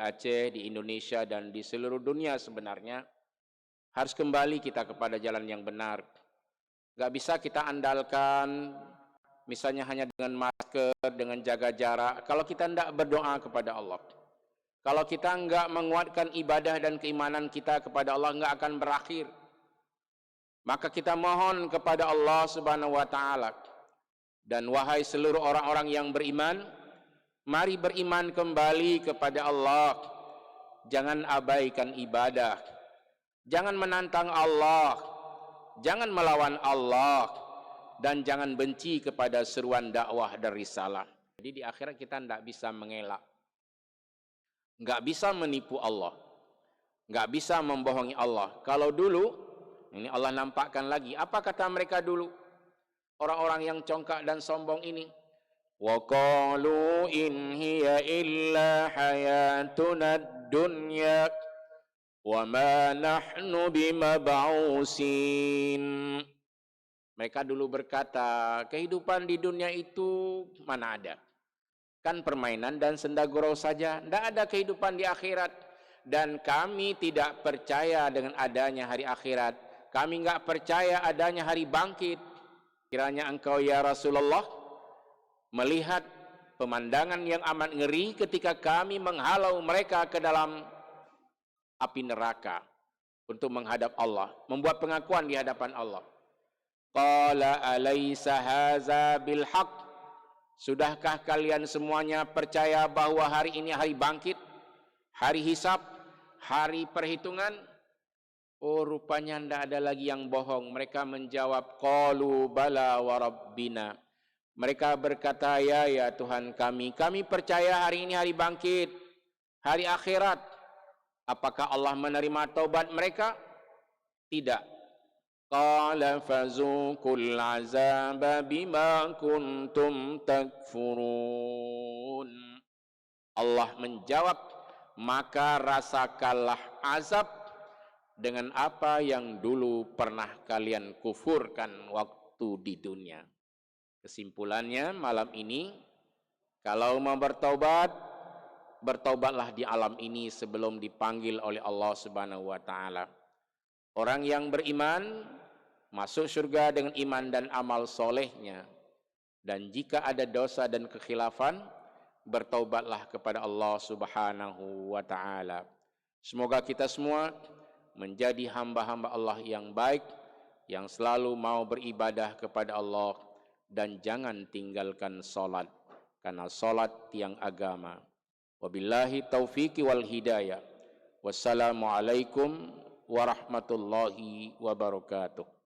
Aceh, di Indonesia, dan di seluruh dunia sebenarnya harus kembali kita kepada jalan yang benar. Gak bisa kita andalkan misalnya hanya dengan masker, dengan jaga jarak, kalau kita tidak berdoa kepada Allah. Kalau kita enggak menguatkan ibadah dan keimanan kita kepada Allah, enggak akan berakhir. Maka kita mohon kepada Allah Subhanahu wa taala. Dan wahai seluruh orang-orang yang beriman, mari beriman kembali kepada Allah. Jangan abaikan ibadah. Jangan menantang Allah. Jangan melawan Allah. Dan jangan benci kepada seruan dakwah dan risalah. Jadi di akhirat kita tidak bisa mengelak. Enggak bisa menipu Allah. Enggak bisa membohongi Allah. Kalau dulu, ini Allah nampakkan lagi. Apa kata mereka dulu? Orang-orang yang congkak dan sombong ini. Wa qalu in hiya illa hayatuna dunya wa ma nahnu bimab'usin. Mereka dulu berkata, kehidupan di dunia itu mana ada? Kan permainan dan senda gurau saja, tidak ada kehidupan di akhirat. Dan kami tidak percaya dengan adanya hari akhirat. Kami enggak percaya adanya hari bangkit. Kiranya engkau ya Rasulullah melihat pemandangan yang amat ngeri ketika kami menghalau mereka ke dalam api neraka untuk menghadap Allah, membuat pengakuan di hadapan Allah. Qala alaysa haza bil haqq? Sudahkah kalian semuanya percaya bahwa hari ini hari bangkit, hari hisab, hari perhitungan? Oh, rupanya tidak ada lagi yang bohong. Mereka menjawab, qalu bala wa rabbina. Mereka berkata, ya Tuhan kami percaya hari ini hari bangkit, hari akhirat. Apakah Allah menerima taubat mereka? Tidak. Qala fazuqul azaba bima kuntum takfurun. Allah menjawab, maka rasakanlah azab dengan apa yang dulu pernah kalian kufurkan waktu di dunia. Kesimpulannya malam ini, kalau mau bertobat, bertobatlah di alam ini sebelum dipanggil oleh Allah Subhanahu wa taala. Orang yang beriman masuk surga dengan iman dan amal solehnya. Dan jika ada dosa dan kekhilafan, bertaubatlah kepada Allah Subhanahu wa taala. Semoga kita semua menjadi hamba-hamba Allah yang baik, yang selalu mau beribadah kepada Allah, dan jangan tinggalkan salat, karena salat tiang agama. Wabillahi taufiqi wal hidayah. Wassalamualaikum warahmatullahi wabarakatuh.